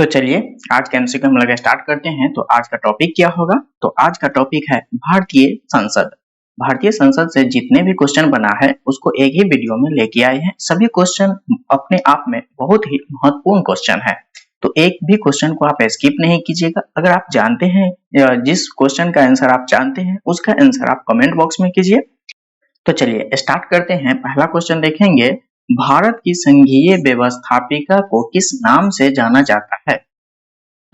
तो चलिए आज के एमसीक्यू हम लोग स्टार्ट करते हैं। तो आज का टॉपिक क्या होगा? तो आज का टॉपिक है भारतीय संसद। भारतीय संसद से जितने भी क्वेश्चन बना है उसको एक ही वीडियो में लेके आए हैं। सभी क्वेश्चन अपने आप में बहुत ही महत्वपूर्ण क्वेश्चन है, तो एक भी क्वेश्चन को आप स्किप नहीं कीजिएगा। अगर आप जानते हैं या जिस क्वेश्चन का आंसर आप जानते हैं उसका आंसर आप कमेंट बॉक्स में कीजिए। तो चलिए स्टार्ट करते हैं। पहला क्वेश्चन देखेंगे, भारत की संघीय व्यवस्थापिका को किस नाम से जाना जाता है?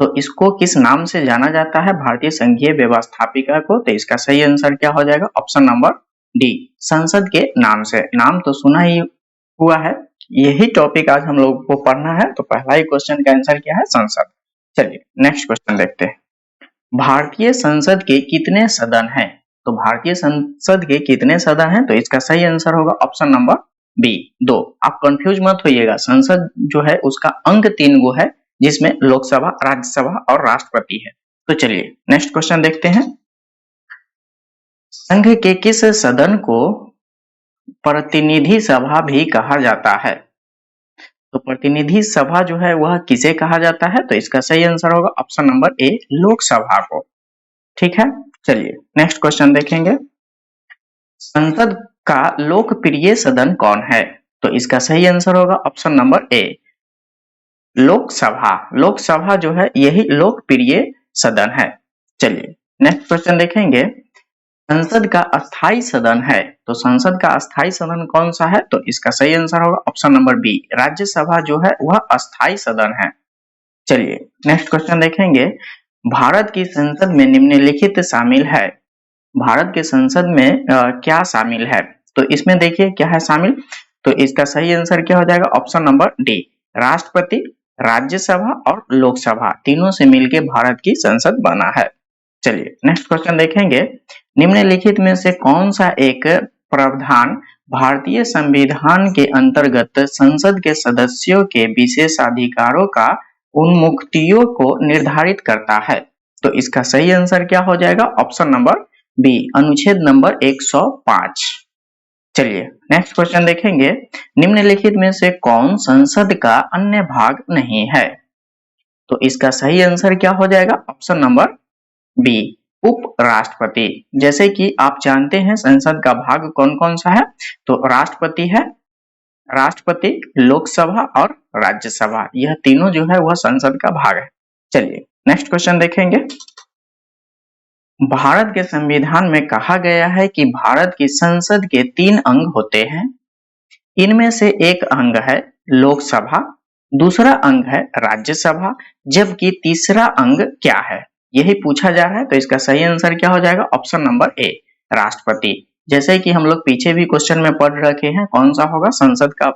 तो इसको किस नाम से जाना जाता है भारतीय संघीय व्यवस्थापिका को? तो इसका सही आंसर क्या हो जाएगा? ऑप्शन नंबर डी, संसद के नाम से। नाम तो सुना ही हुआ है, यही टॉपिक आज हम लोग को पढ़ना है। तो पहला ही क्वेश्चन का आंसर क्या है? संसद। चलिए नेक्स्ट क्वेश्चन देखते हैं। भारतीय संसद के कितने सदन हैं? तो भारतीय संसद के कितने सदन हैं? तो इसका सही आंसर होगा ऑप्शन नंबर बी, 2। आप कंफ्यूज मत होइएगा, संसद जो है उसका अंक 3 गो है, जिसमें लोकसभा, राज्यसभा और राष्ट्रपति है। तो चलिए नेक्स्ट क्वेश्चन देखते हैं। संघ के किस सदन को प्रतिनिधि सभा भी कहा जाता है? तो प्रतिनिधि सभा जो है वह किसे कहा जाता है? तो इसका सही आंसर होगा ऑप्शन नंबर ए, लोकसभा को। ठीक है, चलिए नेक्स्ट क्वेश्चन देखेंगे। संसद का लोकप्रिय सदन कौन है? तो इसका सही आंसर होगा option number A, Lok Sabha. Lok Sabha जो है यही लोकप्रिय सदन है। चलिए नेक्स्ट क्वेश्चन देखेंगे। संसद का अस्थाई सदन है, तो संसद का अस्थाई सदन कौन सा है? तो इसका सही आंसर होगा ऑप्शन नंबर बी, राज्यसभा जो है वह अस्थाई सदन है। चलिए नेक्स्ट क्वेश्चन देखेंगे। भारत की संसद में निम्नलिखित शामिल है। भारत के संसद में क्या शामिल है? तो इसमें देखिए क्या है शामिल। तो इसका सही आंसर क्या हो जाएगा? ऑप्शन नंबर डी, राष्ट्रपति, राज्यसभा और लोकसभा तीनों से मिलकर भारत की संसद बना है। चलिए नेक्स्ट क्वेश्चन देखेंगे। निम्नलिखित में से कौन सा एक प्रावधान भारतीय संविधान के अंतर्गत संसद के सदस्यों के विशेषाधिकारों का उन्मुक्तियों को निर्धारित करता है? तो इसका सही आंसर क्या हो जाएगा? ऑप्शन नंबर बी, अनुच्छेद नंबर 105। चलिए नेक्स्ट क्वेश्चन देखेंगे। निम्नलिखित में से कौन संसद का अन्य भाग नहीं है? तो इसका सही आंसर क्या हो जाएगा? ऑप्शन नंबर बी, उपराष्ट्रपति। जैसे कि आप जानते हैं संसद का भाग कौन कौन सा है, तो राष्ट्रपति है, राष्ट्रपति, लोकसभा और राज्यसभा, यह तीनों जो है वह संसद का भाग है। चलिए नेक्स्ट क्वेश्चन देखेंगे। भारत के संविधान में कहा गया है कि भारत की संसद के 3 अंग होते हैं। इनमें से एक अंग है लोकसभा, दूसरा अंग है राज्यसभा, जबकि तीसरा अंग क्या है? यही पूछा जा रहा है। तो इसका सही आंसर क्या हो जाएगा? ऑप्शन नंबर ए, राष्ट्रपति। जैसे कि हम लोग पीछे भी क्वेश्चन में पढ़ रखे हैं, कौन सा होगा? संसद का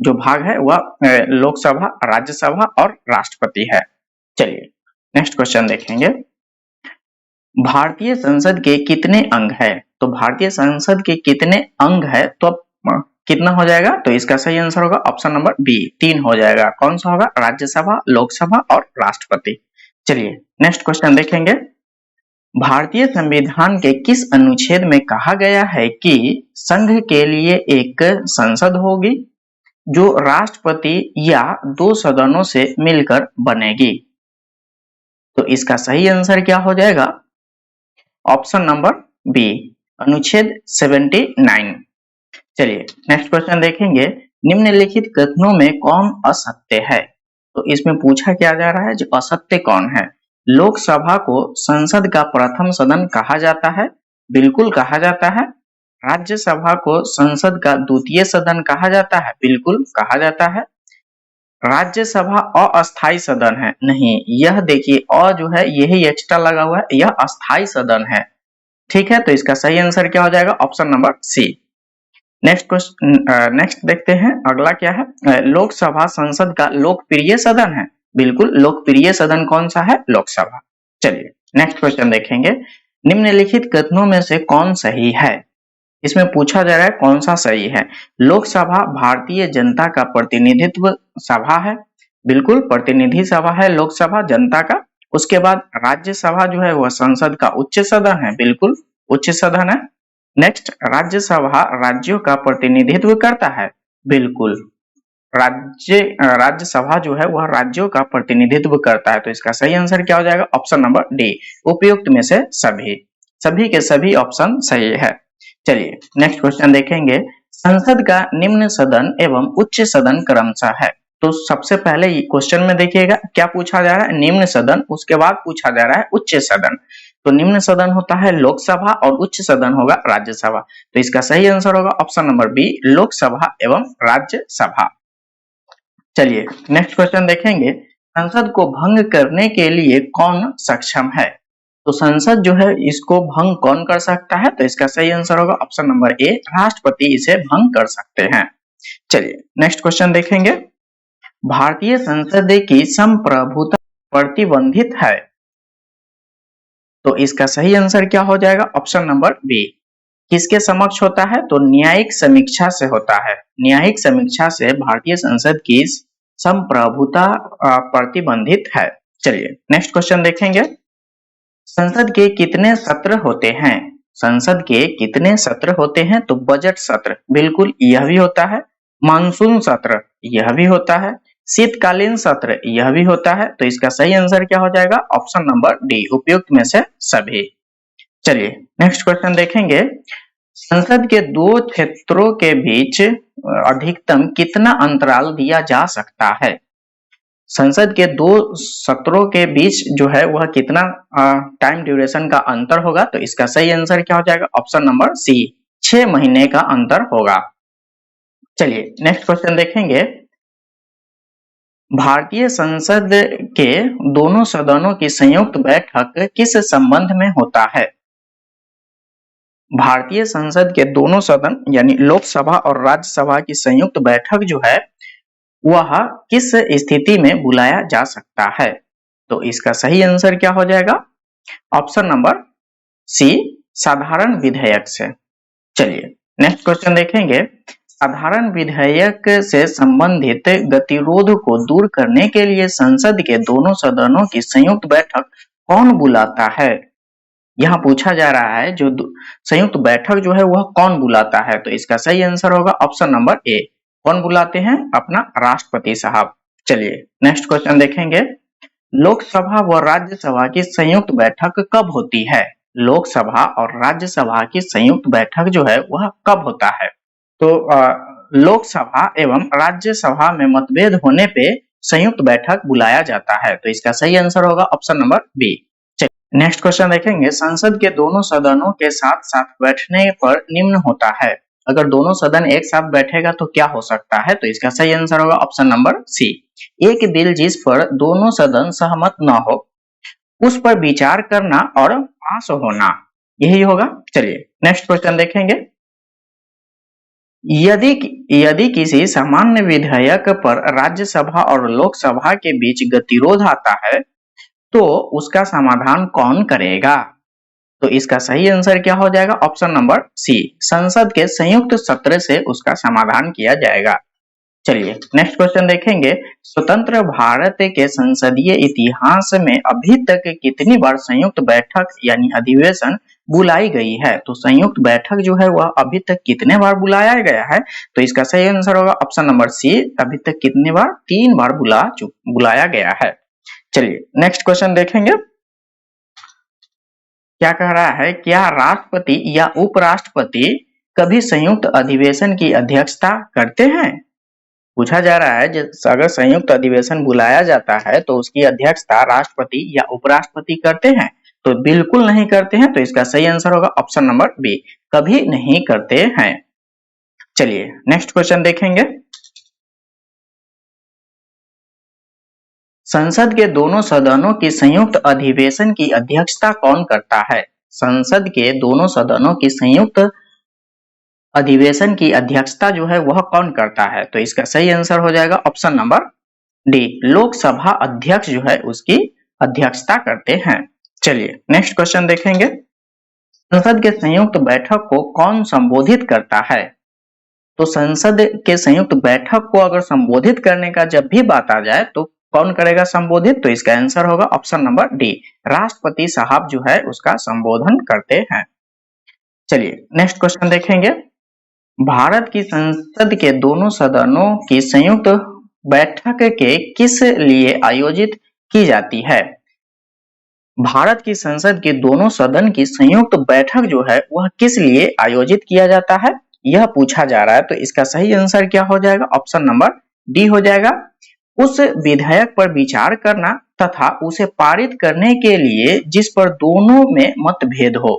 जो भाग है वह लोकसभा, राज्यसभा और राष्ट्रपति है। चलिए नेक्स्ट क्वेश्चन देखेंगे। भारतीय संसद के कितने अंग है? तो भारतीय संसद के कितने अंग है तो कितना हो जाएगा? तो इसका सही आंसर होगा ऑप्शन नंबर बी, 3 हो जाएगा। कौन सा होगा? राज्यसभा, लोकसभा और राष्ट्रपति। चलिए नेक्स्ट क्वेश्चन देखेंगे। भारतीय संविधान के किस अनुच्छेद में कहा गया है कि संघ के लिए एक संसद होगी जो राष्ट्रपति या 2 सदनों से मिलकर बनेगी? तो इसका सही आंसर क्या हो जाएगा? ऑप्शन नंबर बी, अनुच्छेद 79। चलिए नेक्स्ट क्वेश्चन देखेंगे। निम्नलिखित कथनों में कौन असत्य है? तो इसमें पूछा क्या जा रहा है, जो असत्य कौन है? लोकसभा को संसद का प्रथम सदन कहा जाता है, बिल्कुल कहा जाता है। राज्यसभा को संसद का द्वितीय सदन कहा जाता है, बिल्कुल कहा जाता है। राज्यसभा अस्थाई सदन है, नहीं, यह देखिए अ जो है यही एक्स्ट्रा लगा हुआ है, यह अस्थाई सदन है। ठीक है, तो इसका सही आंसर क्या हो जाएगा? Option number C. Next question, next देखते हैं अगला क्या है। लोकसभा संसद का लोकप्रिय सदन है, बिल्कुल लोकप्रिय सदन कौन सा है? लोकसभा। चलिए नेक्स्ट क्वेश्चन देखेंगे। निम्नलिखित कथनों में से कौन सही है? इसमें पूछा जा रहा है कौन सा सही है। लोकसभा भारतीय जनता का प्रतिनिधित्व सभा है, बिल्कुल प्रतिनिधि सभा है लोकसभा जनता का। उसके बाद राज्यसभा जो है वह संसद का उच्च सदन है, बिल्कुल उच्च सदन है। नेक्स्ट, राज्यसभा राज्यों का प्रतिनिधित्व करता है, बिल्कुल। राज्यसभा जो है वह राज्यों का प्रतिनिधित्व करता है। तो इसका सही आंसर क्या हो जाएगा? ऑप्शन नंबर डी, उपयुक्त में से सभी। सभी के सभी ऑप्शन सही है। चलिए नेक्स्ट क्वेश्चन देखेंगे। संसद का निम्न सदन एवं उच्च सदन क्रमशः है। तो सबसे पहले क्वेश्चन में देखिएगा क्या पूछा जा रहा है? निम्न सदन, उसके बाद पूछा जा रहा है उच्च सदन। तो निम्न सदन होता है लोकसभा और उच्च सदन होगा राज्यसभा। तो इसका सही आंसर होगा ऑप्शन नंबर बी, लोकसभा एवं राज्यसभा। चलिए नेक्स्ट क्वेश्चन देखेंगे। संसद को भंग करने के लिए कौन सक्षम है? तो संसद जो है इसको भंग कौन कर सकता है? तो इसका सही आंसर होगा ऑप्शन नंबर ए, राष्ट्रपति इसे भंग कर सकते हैं। चलिए नेक्स्ट क्वेश्चन देखेंगे। भारतीय संसद की संप्रभुता प्रतिबंधित है। तो इसका सही आंसर क्या हो जाएगा? ऑप्शन नंबर बी, किसके समक्ष होता है? तो न्यायिक समीक्षा से होता है। न्यायिक समीक्षा से भारतीय संसद की संप्रभुता प्रतिबंधित है। चलिए नेक्स्ट क्वेश्चन देखेंगे। संसद के कितने सत्र होते हैं? संसद के कितने सत्र होते हैं? तो बजट सत्र, बिल्कुल यह भी होता है। मानसून सत्र, यह भी होता है। शीतकालीन सत्र, यह भी होता है। तो इसका सही आंसर क्या हो जाएगा? ऑप्शन नंबर डी, उपयुक्त में से सभी। चलिए नेक्स्ट क्वेश्चन देखेंगे। संसद के दो क्षेत्रों के बीच अधिकतम कितना अंतराल दिया जा सकता है? संसद के दो सत्रों के बीच जो है वह कितना टाइम ड्यूरेशन का अंतर होगा? तो इसका सही आंसर क्या हो जाएगा? ऑप्शन नंबर सी, 6 महीने का अंतर होगा। चलिए नेक्स्ट क्वेश्चन देखेंगे। भारतीय संसद के दोनों सदनों की संयुक्त बैठक किस संबंध में होता है? भारतीय संसद के दोनों सदन यानी लोकसभा और राज्यसभा की संयुक्त बैठक जो है वह किस स्थिति में बुलाया जा सकता है? तो इसका सही आंसर क्या हो जाएगा? ऑप्शन नंबर सी, साधारण विधेयक से। चलिए नेक्स्ट क्वेश्चन देखेंगे। साधारण विधेयक से संबंधित गतिरोध को दूर करने के लिए संसद के दोनों सदनों की संयुक्त बैठक कौन बुलाता है? यहाँ पूछा जा रहा है जो संयुक्त बैठक जो है वह कौन बुलाता है? तो इसका सही आंसर होगा ऑप्शन नंबर ए, कौन बुलाते हैं? अपना राष्ट्रपति साहब। चलिए नेक्स्ट क्वेश्चन देखेंगे। लोकसभा व राज्यसभा की संयुक्त बैठक कब होती है? लोकसभा और राज्यसभा की संयुक्त बैठक जो है वह कब होता है? तो लोकसभा एवं राज्यसभा में मतभेद होने पे संयुक्त बैठक बुलाया जाता है। तो इसका सही आंसर होगा option number B. Next question देखेंगे। संसद के दोनों सदनों के साथ साथ बैठने पर निम्न होता है। अगर दोनों सदन एक साथ बैठेगा तो क्या हो सकता है? तो इसका सही आंसर होगा ऑप्शन नंबर सी, एक बिल जिस पर दोनों सदन सहमत न हो उस पर विचार करना और पास होना, यही होगा। चलिए नेक्स्ट क्वेश्चन देखेंगे। यदि किसी सामान्य विधेयक पर राज्यसभा और लोकसभा के बीच गतिरोध आता है तो उसका समाधान कौन करेगा? तो इसका सही आंसर क्या हो जाएगा? ऑप्शन नंबर सी, संसद के संयुक्त सत्र से उसका समाधान किया जाएगा। चलिए नेक्स्ट क्वेश्चन देखेंगे। स्वतंत्र भारत के संसदीय इतिहास में अभी तक कितनी बार संयुक्त बैठक यानी अधिवेशन बुलाई गई है? तो संयुक्त बैठक जो है वह अभी तक कितने बार बुलाया गया है? तो इसका सही आंसर होगा ऑप्शन नंबर सी, अभी तक कितनी बार? 3 बार बुलाया गया है। चलिए नेक्स्ट क्वेश्चन देखेंगे। क्या कह रहा है, क्या राष्ट्रपति या उपराष्ट्रपति कभी संयुक्त अधिवेशन की अध्यक्षता करते हैं? पूछा जा रहा है अगर संयुक्त अधिवेशन बुलाया जाता है तो उसकी अध्यक्षता राष्ट्रपति या उपराष्ट्रपति करते हैं? तो बिल्कुल नहीं करते हैं। तो इसका सही आंसर होगा ऑप्शन नंबर बी, कभी नहीं करते हैं। चलिए नेक्स्ट क्वेश्चन देखेंगे। संसद के दोनों सदनों की संयुक्त अधिवेशन की अध्यक्षता कौन करता है? संसद के दोनों सदनों की संयुक्त अधिवेशन की अध्यक्षता जो है वह कौन करता है? तो इसका सही आंसर हो जाएगा ऑप्शन नंबर डी, लोकसभा अध्यक्ष जो है उसकी अध्यक्षता करते हैं। चलिए नेक्स्ट क्वेश्चन देखेंगे। संसद के संयुक्त बैठक को कौन संबोधित करता है? तो संसद के संयुक्त बैठक को अगर संबोधित करने का जब भी बात आ जाए तो कौन करेगा संबोधित? तो इसका आंसर होगा ऑप्शन नंबर डी, राष्ट्रपति साहब जो है उसका संबोधन करते हैं। चलिए नेक्स्ट क्वेश्चन देखेंगे। भारत की संसद के दोनों सदनों की संयुक्त बैठक के किस लिए आयोजित की जाती है? भारत की संसद के दोनों सदन की संयुक्त बैठक जो है वह किस लिए आयोजित किया जाता है, यह पूछा जा रहा है। तो इसका सही आंसर क्या हो जाएगा? ऑप्शन नंबर डी हो जाएगा। उस विधेयक पर विचार करना तथा उसे पारित करने के लिए जिस पर दोनों में मतभेद हो।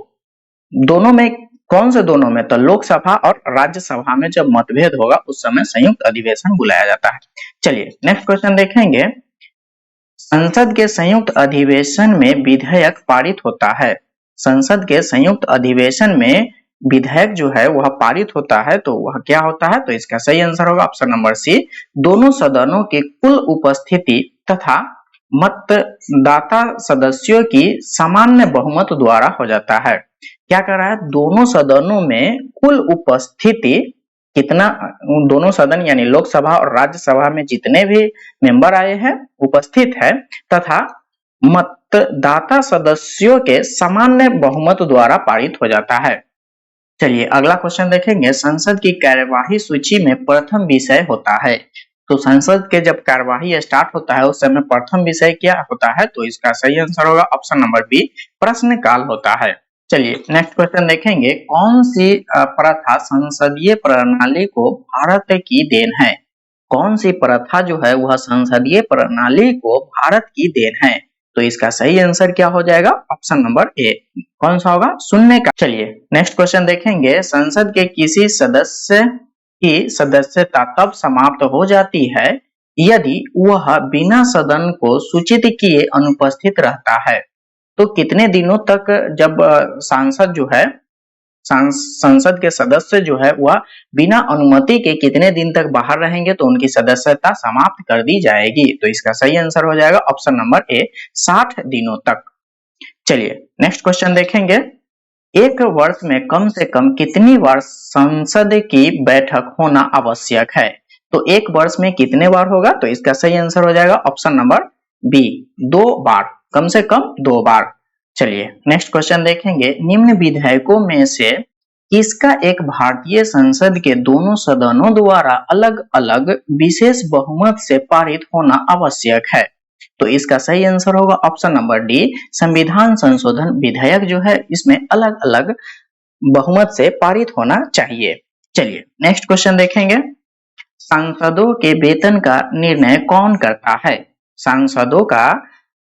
दोनों में कौन से दोनों में? तो लोकसभा और राज्यसभा में जब मतभेद होगा उस समय संयुक्त अधिवेशन बुलाया जाता है। चलिए नेक्स्ट क्वेश्चन देखेंगे। संसद के संयुक्त अधिवेशन में विधेयक पारित होता है। संसद के संयुक्त अधिवेशन में विधेयक जो है वह पारित होता है तो वह क्या होता है? तो इसका सही आंसर होगा ऑप्शन नंबर सी, दोनों सदनों की कुल उपस्थिति तथा मतदाता सदस्यों की सामान्य बहुमत द्वारा हो जाता है। क्या कर रहा है? दोनों सदनों में कुल उपस्थिति कितना, दोनों सदन यानी लोकसभा और राज्यसभा में जितने भी मेंबर आए हैं उपस्थित है तथा मतदाता सदस्यों के सामान्य बहुमत द्वारा पारित हो जाता है। चलिए अगला क्वेश्चन देखेंगे। संसद की कार्यवाही सूची में प्रथम विषय होता है। तो संसद के जब कार्यवाही स्टार्ट होता है उस समय प्रथम विषय क्या होता है? तो इसका सही आंसर होगा ऑप्शन नंबर बी, प्रश्नकाल होता है। चलिए नेक्स्ट क्वेश्चन देखेंगे। कौन सी प्रथा संसदीय प्रणाली को भारत की देन है? कौन सी प्रथा जो है वह संसदीय प्रणाली को भारत की देन है? तो इसका सही आंसर क्या हो जाएगा? ऑप्शन नंबर ए, कौन सा होगा? सुनने का। चलिए नेक्स्ट क्वेश्चन देखेंगे। संसद के किसी सदस्य की सदस्यता तब समाप्त हो जाती है यदि वह बिना सदन को सूचित किए अनुपस्थित रहता है। तो कितने दिनों तक जब सांसद जो है, संसद के सदस्य जो है वह बिना अनुमति के कितने दिन तक बाहर रहेंगे तो उनकी सदस्यता समाप्त कर दी जाएगी। तो इसका सही आंसर हो जाएगा ऑप्शन नंबर ए, 60 दिनों तक। चलिए नेक्स्ट क्वेश्चन देखेंगे। एक वर्ष में कम से कम कितनी बार संसद की बैठक होना आवश्यक है? तो एक वर्ष में कितने बार होगा? तो इसका सही आंसर हो जाएगा ऑप्शन नंबर बी, 2 बार, कम से कम 2 बार। चलिए नेक्स्ट क्वेश्चन देखेंगे। निम्न विधेयकों में से किसका एक भारतीय संसद के दोनों सदनों द्वारा अलग अलग विशेष बहुमत से पारित होना आवश्यक है? तो इसका सही आंसर होगा ऑप्शन नंबर डी, संविधान संशोधन विधेयक जो है इसमें अलग अलग बहुमत से पारित होना चाहिए। चलिए नेक्स्ट क्वेश्चन देखेंगे। सांसदों के वेतन का निर्णय कौन करता है? सांसदों का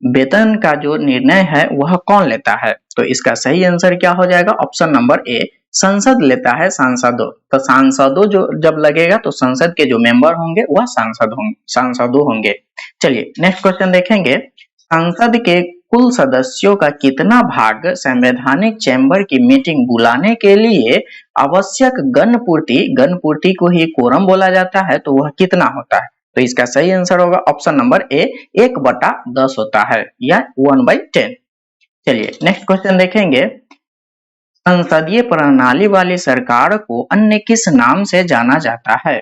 वेतन का जो निर्णय है वह कौन लेता है? तो इसका सही आंसर क्या हो जाएगा? ऑप्शन नंबर ए, संसद लेता है, सांसदों। तो सांसदों जो जब लगेगा तो संसद के जो मेंबर होंगे वह सांसदों होंगे। चलिए नेक्स्ट क्वेश्चन देखेंगे। संसद के कुल सदस्यों का कितना भाग संवैधानिक चैम्बर की मीटिंग बुलाने के लिए आवश्यक गणपूर्ति को ही कोरम बोला जाता है, तो वह कितना होता है? तो इसका सही आंसर होगा ऑप्शन नंबर ए, 1/10 होता है या 1/10। चलिए नेक्स्ट क्वेश्चन देखेंगे। संसदीय प्रणाली वाली सरकार को अन्य किस नाम से जाना जाता है?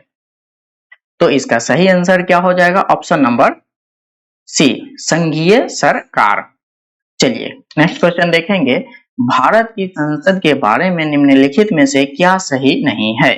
तो इसका सही आंसर क्या हो जाएगा? ऑप्शन नंबर सी, संघीय सरकार। चलिए नेक्स्ट क्वेश्चन देखेंगे। भारत की संसद के बारे में निम्नलिखित में से क्या सही नहीं है?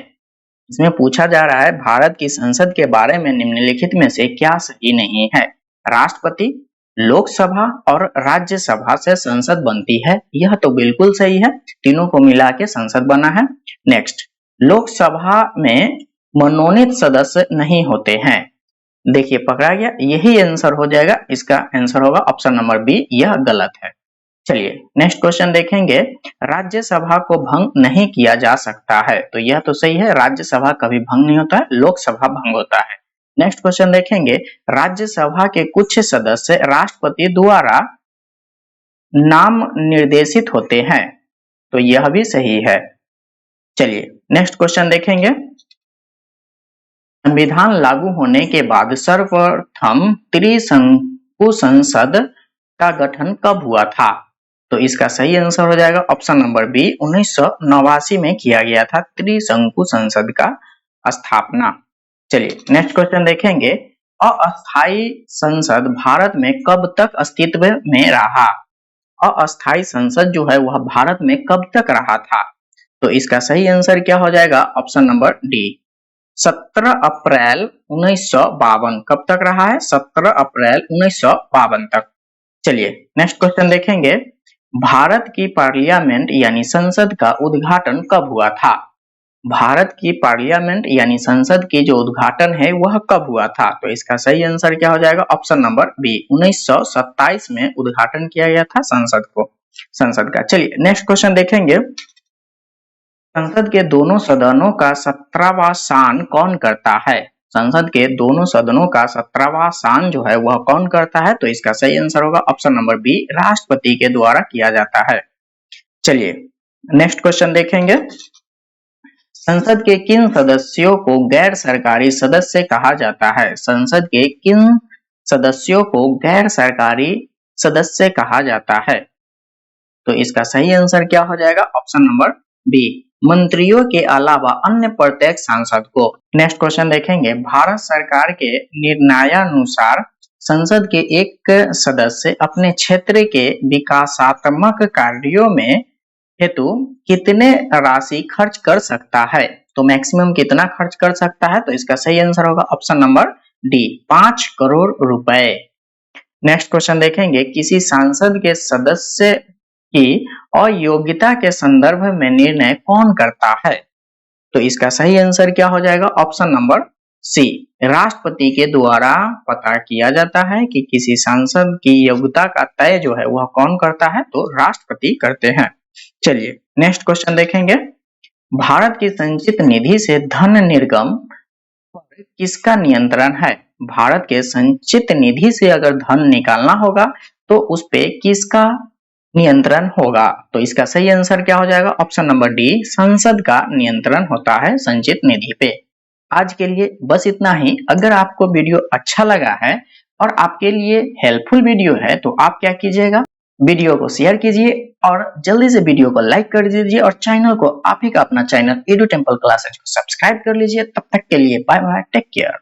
इसमें पूछा जा रहा है भारत की संसद के बारे में निम्नलिखित में से क्या सही नहीं है? राष्ट्रपति, लोकसभा और राज्यसभा से संसद बनती है, यह तो बिल्कुल सही है, तीनों को मिला के संसद बना है। नेक्स्ट, लोकसभा में मनोनीत सदस्य नहीं होते हैं। देखिए पकड़ा गया, यही आंसर हो जाएगा, इसका आंसर होगा ऑप्शन नंबर बी, यह गलत है। चलिए नेक्स्ट क्वेश्चन देखेंगे। राज्यसभा को भंग नहीं किया जा सकता है, तो यह तो सही है, राज्यसभा कभी भंग नहीं होता है, लोकसभा भंग होता है। नेक्स्ट क्वेश्चन देखेंगे। राज्यसभा के कुछ सदस्य राष्ट्रपति द्वारा नाम निर्देशित होते हैं, तो यह भी सही है। चलिए नेक्स्ट क्वेश्चन देखेंगे। संविधान लागू होने के बाद सर्वप्रथम त्रिशंकु संसद का गठन कब हुआ था? तो इसका सही आंसर हो जाएगा ऑप्शन नंबर बी, 1989 में किया गया था त्रिशंकु संसद का स्थापना। चलिए नेक्स्ट क्वेश्चन देखेंगे। अस्थायी संसद भारत में कब तक अस्तित्व में रहा? अस्थायी संसद जो है वह भारत में कब तक रहा था? तो इसका सही आंसर क्या हो जाएगा? ऑप्शन नंबर डी, 17 अप्रैल 1952। कब तक रहा है? 17 अप्रैल 1952 तक। चलिए नेक्स्ट क्वेश्चन देखेंगे, भारत की पार्लियामेंट यानी संसद का उद्घाटन कब हुआ था? भारत की पार्लियामेंट यानी संसद की जो उद्घाटन है वह कब हुआ था? तो इसका सही आंसर क्या हो जाएगा? ऑप्शन नंबर बी, 1927 में उद्घाटन किया गया था संसद का। चलिए नेक्स्ट क्वेश्चन देखेंगे, संसद के दोनों सदनों का 17वां शान कौन करता है? संसद के दोनों सदनों का 17वां शान जो है वह कौन करता है? तो इसका सही आंसर होगा ऑप्शन नंबर बी, राष्ट्रपति के द्वारा किया जाता है। चलिए नेक्स्ट क्वेश्चन देखेंगे, संसद के किन सदस्यों को गैर सरकारी सदस्य कहा जाता है? संसद के किन सदस्यों को गैर सरकारी सदस्य कहा जाता है? तो इसका सही आंसर क्या हो जाएगा? ऑप्शन नंबर बी, मंत्रियों के अलावा अन्य प्रत्येक सांसद को। नेक्स्ट क्वेश्चन देखेंगे, भारत सरकार के निर्णयानुसार संसद के एक सदस्य अपने क्षेत्र के विकासात्मक कार्यों में हेतु कितने राशि खर्च कर सकता है? तो मैक्सिमम कितना खर्च कर सकता है? तो इसका सही आंसर होगा ऑप्शन नंबर डी, 5 करोड़ रुपए। नेक्स्ट क्वेश्चन देखेंगे, किसी सांसद के सदस्य की अयोग्यता के संदर्भ में निर्णय कौन करता है? तो इसका सही आंसर क्या हो जाएगा? ऑप्शन नंबर सी, राष्ट्रपति के द्वारा पता किया जाता है कि किसी सांसद की योग्यता का तय जो है वह कौन करता है? तो राष्ट्रपति करते हैं। चलिए नेक्स्ट क्वेश्चन देखेंगे, भारत की संचित निधि से धन निर्गम पर किसका नियंत्रण है? भारत के संचित निधि से अगर धन निकालना होगा तो उस पे किसका नियंत्रण होगा? तो इसका सही आंसर क्या हो जाएगा? ऑप्शन नंबर डी, संसद का नियंत्रण होता है संचित निधि पे। आज के लिए बस इतना ही। अगर आपको वीडियो अच्छा लगा है और आपके लिए हेल्पफुल वीडियो है तो आप क्या कीजिएगा, वीडियो को शेयर कीजिए और जल्दी से वीडियो को लाइक कर दीजिए और चैनल को, आप ही का अपना चैनल एडू टेम्पल क्लासेज को सब्सक्राइब कर लीजिए। तब तक के लिए बाय बाय, टेक केयर।